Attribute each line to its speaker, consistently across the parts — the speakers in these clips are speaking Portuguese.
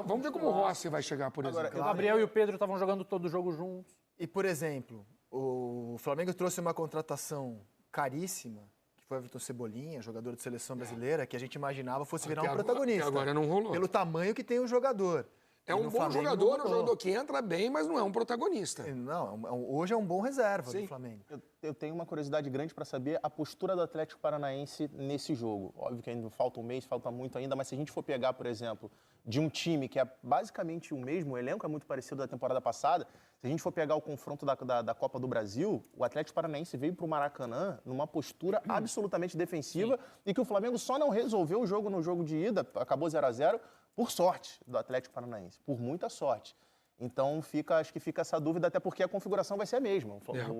Speaker 1: Vamos ver como o Rossi vai chegar, por exemplo.
Speaker 2: Agora, o Gabriel e o Pedro estavam jogando todo o jogo juntos.
Speaker 3: E, por exemplo, o Flamengo trouxe uma contratação caríssima, que foi o Everton Cebolinha, jogador de seleção brasileira, que a gente imaginava fosse virar um protagonista.
Speaker 1: Agora não rolou.
Speaker 3: Pelo tamanho que tem o jogador.
Speaker 1: É um bom jogador, é um jogador que entra bem, mas não é um protagonista.
Speaker 3: Não, hoje é um bom reserva do Flamengo.
Speaker 4: Eu tenho uma curiosidade grande para saber a postura do Atlético Paranaense nesse jogo. Óbvio que ainda falta um mês, falta muito ainda, mas se a gente for pegar, por exemplo, de um time que é basicamente o mesmo, o elenco é muito parecido da temporada passada, se a gente for pegar o confronto da Copa do Brasil, o Atlético Paranaense veio para o Maracanã numa postura absolutamente defensiva e que o Flamengo só não resolveu o jogo no jogo de ida, acabou 0-0, por sorte do Atlético Paranaense, por muita sorte. Então, acho que fica essa dúvida, até porque a configuração vai ser a mesma.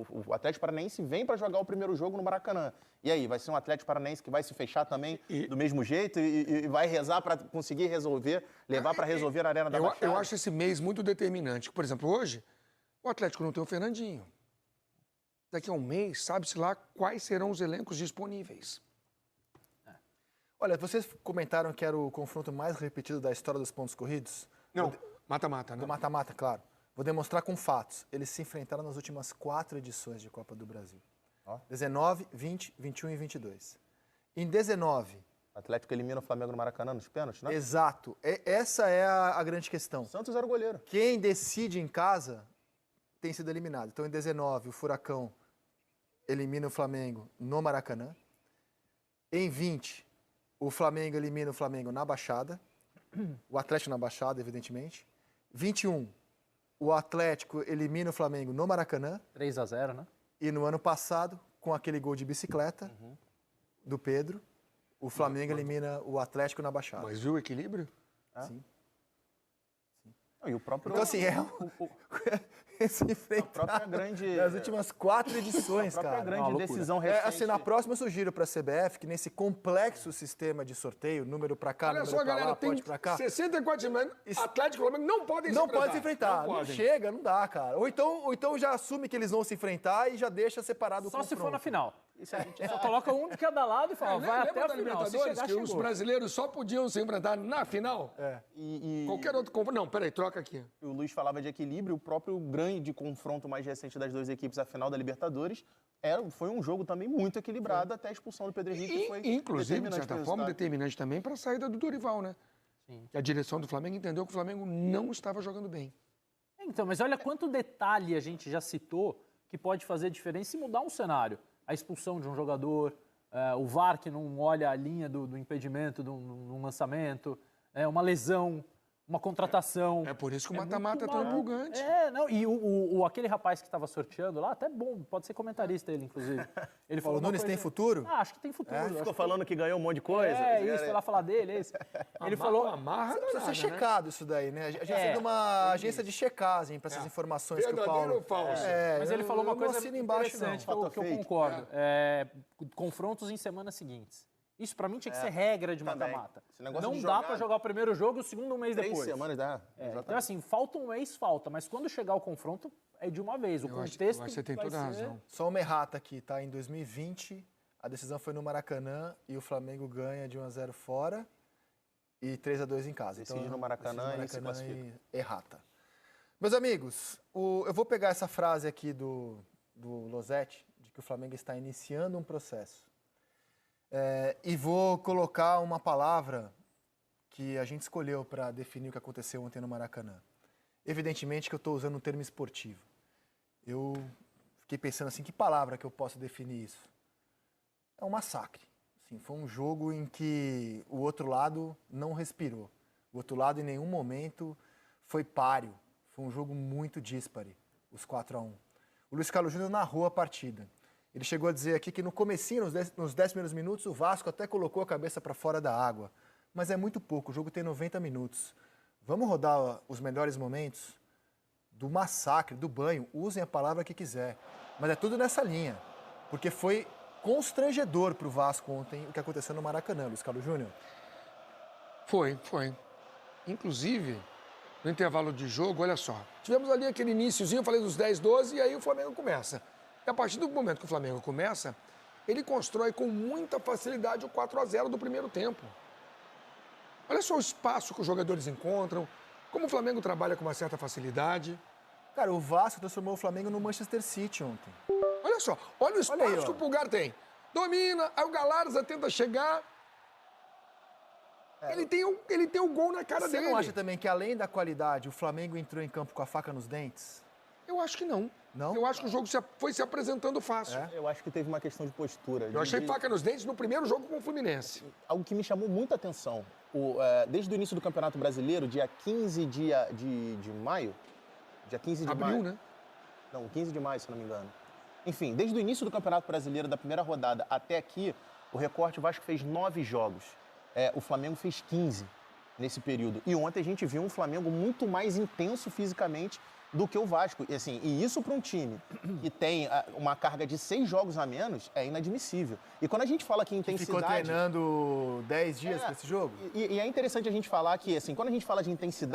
Speaker 4: O Atlético Paranaense vem para jogar o primeiro jogo no Maracanã. E aí, vai ser um Atlético Paranaense que vai se fechar também do mesmo jeito e vai rezar para conseguir resolver, levar para resolver na Arena da Baixada?
Speaker 1: Eu acho esse mês muito determinante. Por exemplo, hoje, o Atlético não tem o Fernandinho. Daqui a um mês, sabe-se lá quais serão os elencos disponíveis.
Speaker 3: Olha, vocês comentaram que era o confronto mais repetido da história dos pontos corridos?
Speaker 1: Não, mata-mata, né?
Speaker 3: Do mata-mata, claro. Vou demonstrar com fatos. Eles se enfrentaram nas últimas 4 edições de Copa do Brasil. 19, 20, 21 e 22. Em 19...
Speaker 4: O Atlético elimina o Flamengo no Maracanã nos pênaltis, né?
Speaker 3: Exato. Essa é a grande questão.
Speaker 4: O Santos era o goleiro.
Speaker 3: Quem decide em casa tem sido eliminado. Então, em 19, o Furacão elimina o Flamengo no Maracanã. Em 20, o Flamengo elimina o Flamengo na Baixada. O Atlético na Baixada, evidentemente. 21, o Atlético elimina o Flamengo no Maracanã.
Speaker 2: 3-0, né?
Speaker 3: E no ano passado, com aquele gol de bicicleta do Pedro, o Flamengo elimina o Atlético na Baixada.
Speaker 1: Mas viu o equilíbrio?
Speaker 3: Sim.
Speaker 4: E o próprio...
Speaker 3: Então, assim, esse
Speaker 4: própria grande...
Speaker 3: As últimas 4 edições, cara.
Speaker 4: A própria grande decisão recente...
Speaker 3: Assim, na próxima eu sugiro para a CBF que nesse complexo sistema de sorteio, número para cá, número para lá, pode para cá...
Speaker 1: 64 times, Atlético e Flamengo não podem se enfrentar.
Speaker 3: Não podem se enfrentar. Não chega, não dá, cara. Ou então já assume que eles vão se enfrentar e já deixa separado o confronto.
Speaker 2: Só se for na final. Isso a gente só coloca um de cada lado e fala, vai até a final. Se chegar,
Speaker 1: que os brasileiros só podiam se enfrentar na final? Qualquer outro confronto... Não, peraí, troca aqui.
Speaker 4: O Luiz falava de equilíbrio, o próprio grande confronto mais recente das duas equipes, a final da Libertadores, foi um jogo também muito equilibrado, até a expulsão do Pedro Henrique, que foi
Speaker 1: inclusive, de certa forma, determinante também para a saída do Dorival, né? Sim. Que a direção do Flamengo entendeu que o Flamengo não estava jogando bem.
Speaker 2: Então, mas olha quanto detalhe a gente já citou que pode fazer diferença e mudar um cenário. A expulsão de um jogador, o VAR que não olha a linha do impedimento num lançamento, uma lesão, uma contratação.
Speaker 1: É por isso que o mata-mata é tão empolgante.
Speaker 2: E aquele rapaz que estava sorteando lá, até bom, pode ser comentarista ele, inclusive. Ele falou,
Speaker 3: o Nunes tem futuro?
Speaker 2: Acho que tem futuro.
Speaker 4: Ficou falando que ganhou um monte de coisa.
Speaker 2: Isso, foi lá falar dele, é isso. Ele falou...
Speaker 3: Precisa ser checado isso daí, né? A gente precisa de uma agência de checagem para essas informações que o Paulo...
Speaker 1: Verdadeiro ou falso?
Speaker 2: Mas ele falou uma coisa interessante que eu concordo. Confrontos em semanas seguintes. Isso pra mim tinha que ser regra de mata-mata. Não dá pra jogar o primeiro jogo e o segundo um mês depois.
Speaker 4: 3 semanas dá.
Speaker 2: Então assim, falta um mês, mas quando chegar o confronto é de uma vez. O contexto
Speaker 1: eu acho que você tem toda a razão.
Speaker 3: Só uma errata aqui, tá? Em 2020, a decisão foi no Maracanã e o Flamengo ganha de 1-0 fora e 3-2 em casa.
Speaker 4: Decide no Maracanã e se classifica.
Speaker 3: Errata. Meus amigos, eu vou pegar essa frase aqui do Losetti, de que o Flamengo está iniciando um processo. E vou colocar uma palavra que a gente escolheu para definir o que aconteceu ontem no Maracanã. Evidentemente que eu estou usando um termo esportivo. Eu fiquei pensando assim, que palavra que eu posso definir isso? É um massacre. Assim, foi um jogo em que o outro lado não respirou. O outro lado em nenhum momento foi páreo. Foi um jogo muito díspare, os 4-1. O Luiz Carlos Júnior narrou a partida. Ele chegou a dizer aqui que no comecinho, nos 10 primeiros minutos, o Vasco até colocou a cabeça para fora da água. Mas é muito pouco, o jogo tem 90 minutos. Vamos rodar os melhores momentos do massacre, do banho. Usem a palavra que quiser. Mas é tudo nessa linha. Porque foi constrangedor para o Vasco ontem o que aconteceu no Maracanã, Luiz Carlos Júnior.
Speaker 1: Foi. Inclusive, no intervalo de jogo, olha só. Tivemos ali aquele iniciozinho, eu falei dos 10, 12, e aí o Flamengo começa. E a partir do momento que o Flamengo começa, ele constrói com muita facilidade o 4-0 do primeiro tempo. Olha só o espaço que os jogadores encontram, como o Flamengo trabalha com uma certa facilidade.
Speaker 3: Cara, o Vasco transformou o Flamengo no Manchester City ontem.
Speaker 1: Olha só, olha o espaço
Speaker 3: Olha aí, ó.
Speaker 1: que o Pulgar tem. Domina, aí o Galarza tenta chegar. Ele tem o gol na cara
Speaker 3: Você
Speaker 1: dele.
Speaker 3: não acha também que, além da qualidade, o Flamengo entrou em campo com a faca nos dentes?
Speaker 1: Eu acho que não.
Speaker 3: Não?
Speaker 1: Eu acho que o jogo foi se apresentando fácil.
Speaker 3: É?
Speaker 4: Eu acho que teve uma questão de postura.
Speaker 1: Eu achei faca nos dentes no primeiro jogo com o Fluminense.
Speaker 4: Algo que me chamou muita atenção. Desde o início do Campeonato Brasileiro, dia 15 de maio. Dia 15 de
Speaker 1: Abril,
Speaker 4: maio.
Speaker 1: né?
Speaker 4: Não, 15 de maio, se não me engano. Enfim, desde o início do Campeonato Brasileiro, da primeira rodada até aqui, o Recorte Vasco fez 9 jogos. O Flamengo fez 15 nesse período. E ontem a gente viu um Flamengo muito mais intenso fisicamente do que o Vasco. E, assim, isso para um time que tem uma carga de 6 jogos a menos é inadmissível. E quando a gente fala que intensidade...
Speaker 3: Ficou treinando 10 dias para esse jogo?
Speaker 4: E é interessante a gente falar que, assim, quando a gente fala de intensidade,